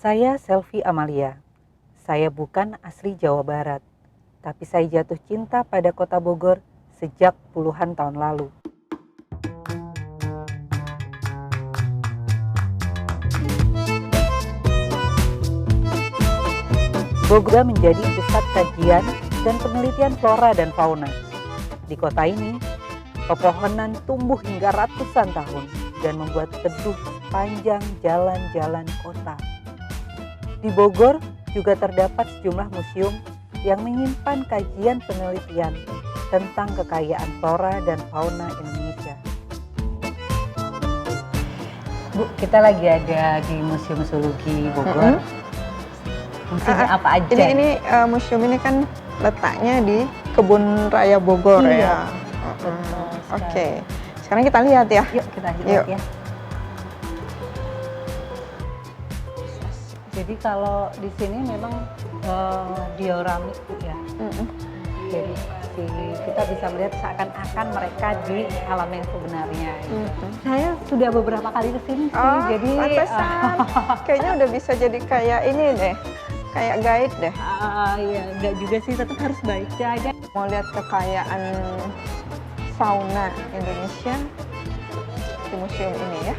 Saya Selvi Amalia. Saya bukan asli Jawa Barat, tapi saya jatuh cinta pada kota Bogor sejak puluhan tahun lalu. Bogor menjadi pusat kajian dan penelitian flora dan fauna. Di kota ini, pepohonan tumbuh hingga ratusan tahun dan membuat teduh sepanjang jalan-jalan kota. Di Bogor juga terdapat sejumlah museum yang menyimpan kajian penelitian tentang kekayaan flora dan fauna Indonesia. Bu, kita lagi ada di Museum Zoologi Bogor. Fungsinya apa aja? Ini museum ini kan letaknya di Kebun Raya Bogor ya. Oke. Sekarang kita lihat ya. Yuk kita lihat ya. Jadi kalau di sini memang dioramik ya. Jadi kita bisa melihat seakan-akan mereka di alam yang sebenarnya. Saya sudah beberapa kali kesini sih. Jadi kayaknya udah bisa jadi kayak ini deh. Kayak guide deh. Iya, enggak juga sih, tetap harus baca aja. Mau lihat kekayaan fauna Indonesia di museum ini ya.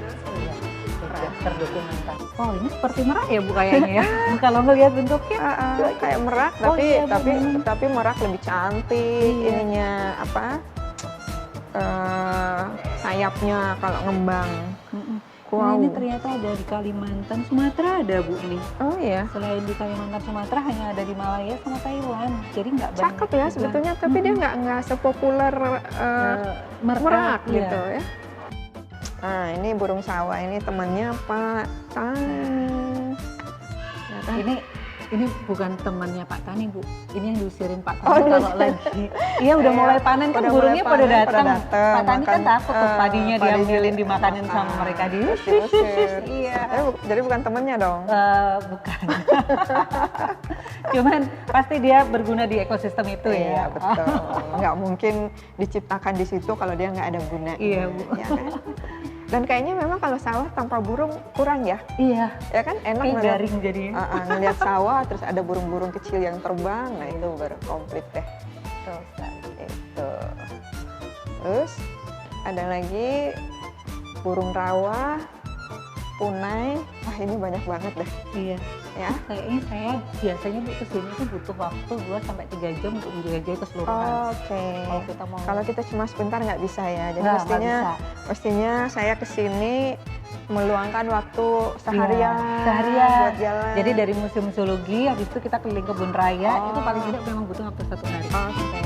Terdokumentasi. Wow, ini seperti merak ya Bu kayaknya ya. Kalau ngelihat bentuknya kayak merak, tapi merak lebih cantik. Ininya apa? Sayapnya kalau ngembang. Wow. Ini ternyata ada di Kalimantan, Sumatera ada Bu ini. Oh iya. Selain di Kalimantan, Sumatera hanya ada di Malaya sama Taiwan. Jadi nggak banyak. Cakep ya sebetulnya, tapi dia nggak sepopuler merak gitu ya. Nah ini burung sawah, ini temannya Pak Tani. Ini bukan temannya Pak Tani Bu, ini yang diusirin Pak Tani kalau lagi. Iya udah mulai panen kan burungnya pada datang. Pak Tani kan takut tuh padinya diambilin dimakanin sama mereka diusir. Iya. Jadi bukan temannya dong? Bukan. Cuman pasti dia berguna di ekosistem itu ya. Iya betul. Nggak mungkin diciptakan di situ kalau dia nggak ada gunanya. Iya Bu. Ya kan? Dan kayaknya memang kalau sawah tanpa burung kurang ya. Iya. Ya kan enak garing jadinya. Ngelihat sawah terus ada burung-burung kecil yang terbang, nah itu baru komplit deh. Itu. Terus ada lagi burung rawa, punai. Wah ini banyak banget deh. Iya. Ya. Kayaknya saya biasanya Bu kesini tuh butuh waktu 2-3 jam untuk menjelajah keseluruhan. Oke. Kalau kita cuma sebentar nggak bisa ya. Jadi nggak mestinya saya kesini meluangkan waktu seharian buat jalan. Jadi dari Museum Zoologi, habis itu kita keliling kebun raya, itu paling tidak memang butuh waktu 1 hari. Oke.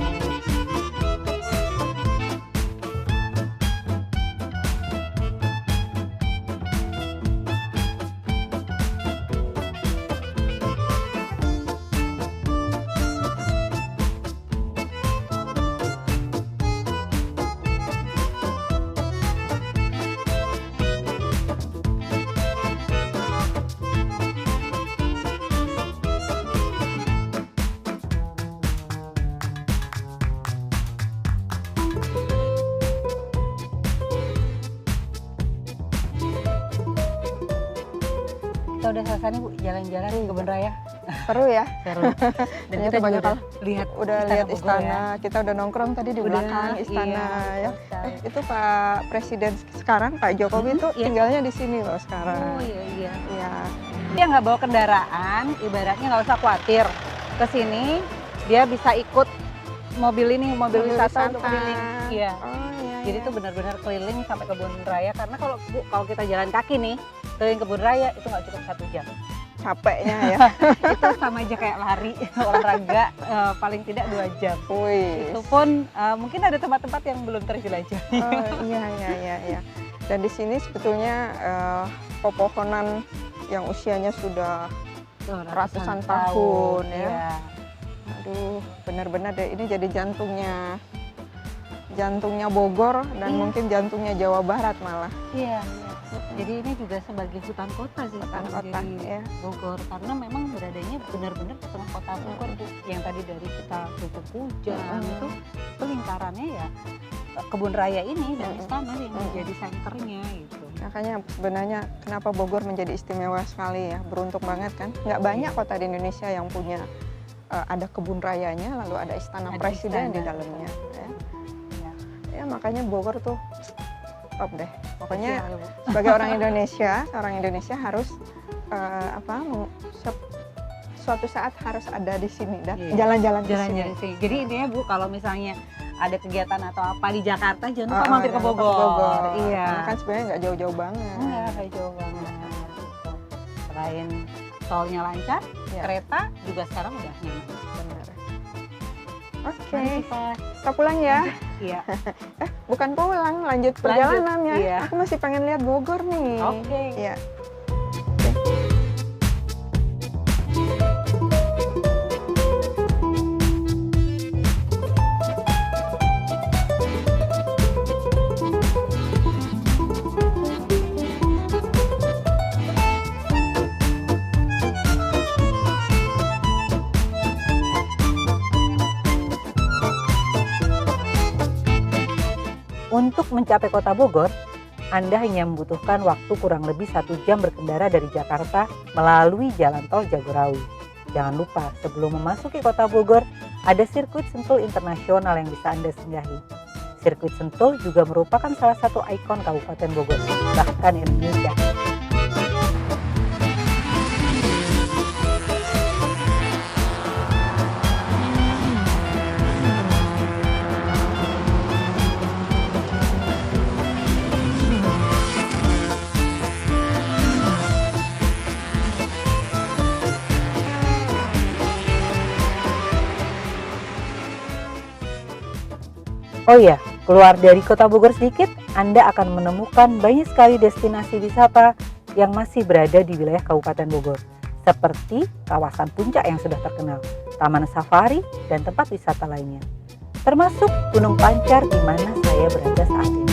Kita udah selesai nih Bu, jalan-jalan ke kebun raya. Seru ya? Seru. Dan kita juga udah lihat istana. Ya. Kita udah nongkrong tadi di belakang istana ya. Itu Pak Presiden sekarang, Pak Jokowi itu tinggalnya di sini loh sekarang. Oh iya. Iya. Dia nggak bawa kendaraan, ibaratnya nggak usah khawatir. Ke sini dia bisa ikut mobil wisata untuk keliling. Iya. Jadi itu benar-benar keliling sampai kebun raya, karena kalau kita jalan kaki nih keliling kebun raya itu nggak cukup 1 jam. Capeknya ya. Itu sama aja kayak lari, olahraga paling tidak 2 jam. Wih. Itu pun mungkin ada tempat-tempat yang belum terjelajahi. Iya. Dan di sini sebetulnya pepohonan yang usianya sudah ratusan tahun ya. Iya. Aduh, benar-benar deh ini jadi jantungnya Bogor dan mungkin jantungnya Jawa Barat malah. Iya. Jadi ini juga sebagai hutan kota sih, Hutan kalau kota, di ya. Bogor, karena memang beradanya benar-benar di tengah kota Bogor tuh. Yang tadi dari kita Pupuk Kujang itu lingkarannya ya kebun raya ini dan istana yang menjadi senternya gitu. Makanya sebenarnya kenapa Bogor menjadi istimewa sekali ya, beruntung banget kan. Nggak banyak kota di Indonesia yang punya ada kebun rayanya, lalu ada istana presiden di dalamnya. Ya makanya Bogor tuh top deh. Pokoknya sebagai orang Indonesia harus suatu saat harus ada di sini dan jalan-jalan di sini. Jadi intinya Bu, kalau misalnya ada kegiatan atau apa di Jakarta, jangan lupa mampir ke Bogor. Iya. Karena kan sebenarnya nggak jauh-jauh banget. Nggak jauh banget. Selain tolnya lancar, kereta juga sekarang udah nyaman. Benar. Oke. Kita pulang ya. Iya. Bukan pulang, lanjut perjalanannya. Iya. Aku masih pengen lihat Bogor nih. Oke. Iya. Untuk mencapai kota Bogor, Anda hanya membutuhkan waktu kurang lebih 1 jam berkendara dari Jakarta melalui jalan tol Jagorawi. Jangan lupa, sebelum memasuki kota Bogor, ada sirkuit Sentul Internasional yang bisa Anda singgahi. Sirkuit Sentul juga merupakan salah satu ikon Kabupaten Bogor, bahkan Indonesia. Oh iya, keluar dari kota Bogor sedikit, Anda akan menemukan banyak sekali destinasi wisata yang masih berada di wilayah Kabupaten Bogor. Seperti kawasan puncak yang sudah terkenal, taman safari, dan tempat wisata lainnya. Termasuk Gunung Pancar di mana saya berada saat ini.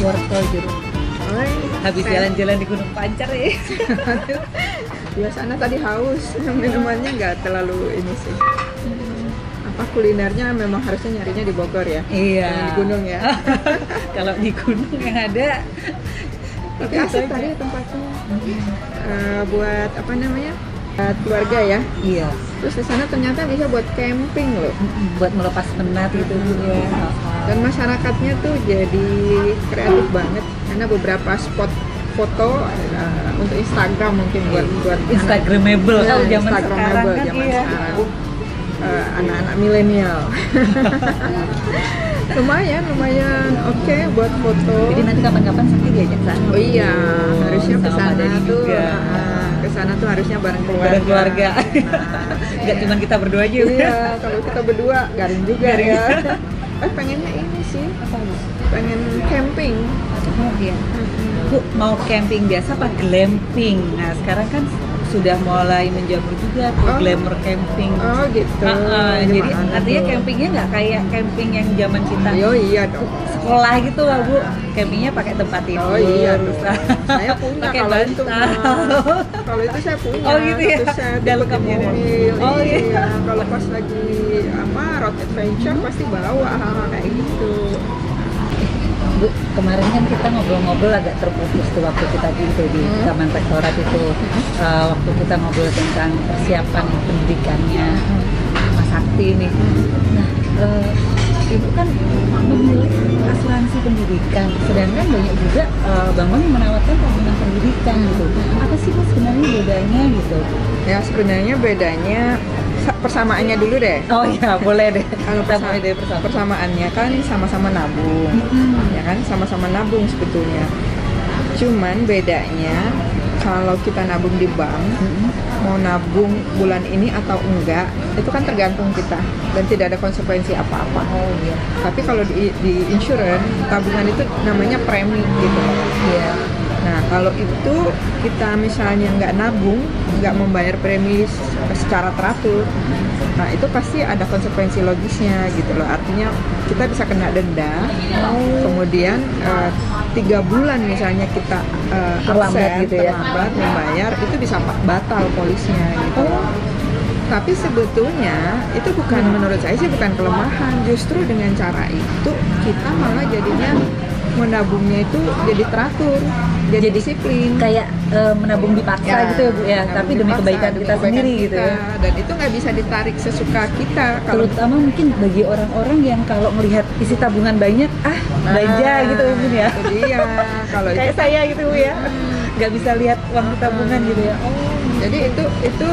wortel jeruk. Habis jalan-jalan di Gunung Pancar ya. Biasanya tadi haus, minumannya nggak terlalu ini sih. apa kulinernya memang harusnya nyarinya di Bogor ya. Iya. Di gunung ya. Kalau di gunung yang ada Tapi asik tadi tempatnya. Buat apa namanya? Buat keluarga ya. Iya. Terus di sana ternyata bisa buat camping loh. Buat melepas penat gitu ya. Dan masyarakatnya tuh jadi kreatif banget karena beberapa spot foto untuk Instagram mungkin buat Instagramable anak, kalau zaman Instagramable sekarang kan zaman iya. sekarang. Anak-anak milenial. lumayan oke buat foto. Jadi nanti kapan-kapan Sakti diajak sana. Oh iya, harusnya ke sama sana Dani tuh. juga. Ke sana tuh harusnya bareng keluarga. Bareng keluarga. Nah, Nggak cuma kita berdua aja. iya, kalau kita berdua garing juga Garing. ya. Pengennya ini sih, pengen camping. Oh iya. Bu, mau camping biasa apa glamping? Nah sekarang kan sudah mulai menjamur juga tuh glamour camping. Oh gitu. Jadi Gimana artinya tuh? campingnya nggak kayak camping yang zaman kita Oh iya dong. sekolah gitu lah Bu. Campingnya pakai tempat tidur. Oh iya dong. Saya punya pakai kalau itu. bantal. Kalau itu saya punya. Oh gitu ya. Satu set Dalam pakai kamu. mobil. Oh iya. Iya. Kalau pas lagi road adventure pasti bawa hal-hal kayak gitu. Bu, kemarin kan kita ngobrol-ngobrol agak terputus tuh waktu kita itu di Taman Rektorat itu. Waktu kita ngobrol tentang persiapan pendidikannya Mas Sakti ini. Nah, Ibu kan memilih asuransi pendidikan, sedangkan banyak juga bank yang menawarkan tabungan pendidikan gitu. Apa sih Bu sebenarnya bedanya gitu? Ya sebenarnya bedanya persamaannya dulu deh. Oh iya, boleh deh. Kalau Kita mulai dari pertama. persamaannya kan sama-sama nabung, ya kan sama-sama nabung sebetulnya. Cuman bedanya kalau kita nabung di bank, mau nabung bulan ini atau enggak, itu kan tergantung kita dan tidak ada konsekuensi apa-apa. Oh iya. Tapi kalau di insurance, tabungan itu namanya premi gitu. Iya. Nah kalau itu kita misalnya nggak nabung, nggak membayar premi secara teratur, nah itu pasti ada konsekuensi logisnya gitu loh. Artinya kita bisa kena denda, kemudian 3 bulan misalnya kita Terlambat gitu ya? terlambat membayar, itu bisa batal polisnya gitu. Tapi sebetulnya itu bukan, menurut saya sih bukan kelemahan, justru dengan cara itu kita malah jadinya menabungnya itu jadi teratur, jadi disiplin. Kayak menabung dipaksa gitu ya Bu ya, menabung tapi demi dipaksa, kebaikan demi kita sendiri gitu ya. Dan itu nggak bisa ditarik sesuka kita. Kalau Terutama mungkin bagi orang-orang yang kalau melihat isi tabungan banyak, belanja gitu ya Bu ya. itu dia. Kalau itu Kayak saya gitu Bu ya, nggak bisa lihat uang di tabungan gitu ya. jadi itu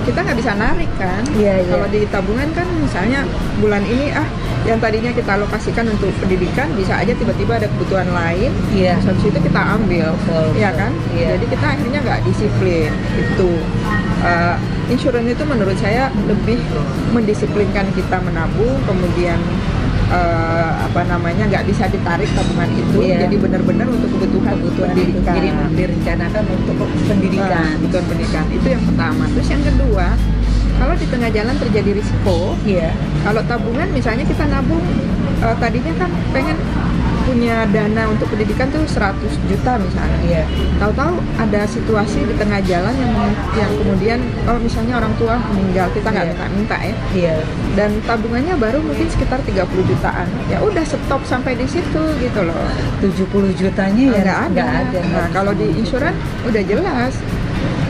kita nggak bisa narik kan. Iya, iya. Kalau di tabungan kan misalnya bulan ini yang tadinya kita alokasikan untuk pendidikan bisa aja tiba-tiba ada kebutuhan lain. Iya. Terus habis itu kita ambil, Betul, ya betul. kan? Iya. Jadi kita akhirnya nggak disiplin. Itu insurance itu menurut saya lebih mendisiplinkan kita menabung, kemudian nggak bisa ditarik tabungan itu. Iya. Jadi benar-benar untuk kebutuhan pendidikan. Jadi direncanakan untuk pendidikan. Kebutuhan pendidikan itu yang pertama. Terus yang kedua, kalau di tengah jalan terjadi risiko, Iya. kalau tabungan misalnya kita nabung tadinya kan pengen punya dana untuk pendidikan tuh 100 juta misalnya. Iya. Tahu-tahu ada situasi di tengah jalan yang kemudian misalnya orang tua meninggal, kita nggak Iya. minta ya. Iya. Dan tabungannya baru mungkin sekitar 30 jutaan. Ya udah stop sampai di situ gitu loh. 70 jutanya ya Nggak ada. Nah, kalau di insurance udah jelas.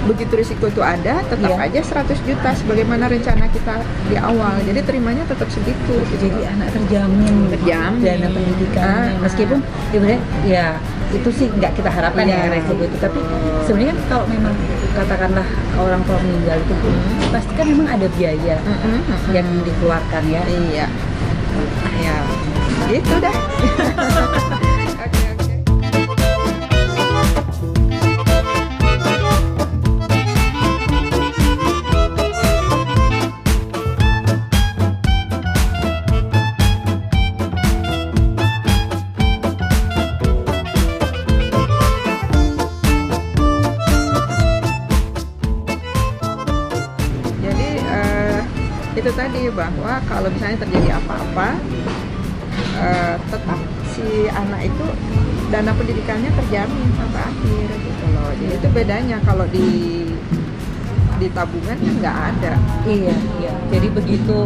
Begitu risiko itu ada, tetap Iya. aja 100 juta sebagaimana rencana kita di awal. Jadi terimanya tetap segitu. Jadi anak terjamin, Terjamin. dana pendidikan. Meskipun sebenarnya ya itu sih nggak kita harapkan Iya. ya resiko itu. Tapi sebenarnya kan kalau memang katakanlah orang tua meninggal itu pasti kan memang ada biaya yang dikeluarkan ya. Iya. Ya. Gitu dah. Oke, oke. Jadi itu tadi bahwa kalau misalnya terjadi apa-apa, tetap si anak itu dana pendidikannya terjamin sampai akhir gitu loh. Jadi itu bedanya kalau di di tabungan kan nggak ada. Iya, iya. Jadi begitu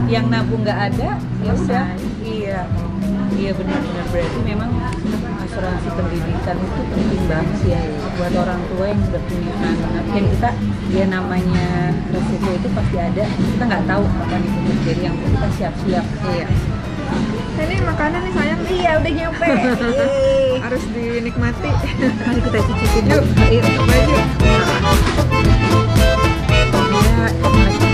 yang nabung nggak ada, ya udah. Selesai. Iya, iya benar-benar, berarti memang asuransi pendidikan itu penting banget ya buat orang tua yang udah punya anak. Yang kita, ya namanya resiko itu pasti ada. Kita nggak tahu kapan itu terjadi. Yang penting kita siap-siap. Iya. Ini makanan nih sayang. Iya, udah nyampe. Harus dinikmati. Mari kita cicipin Yuk, yuk. coba yuk. Iya,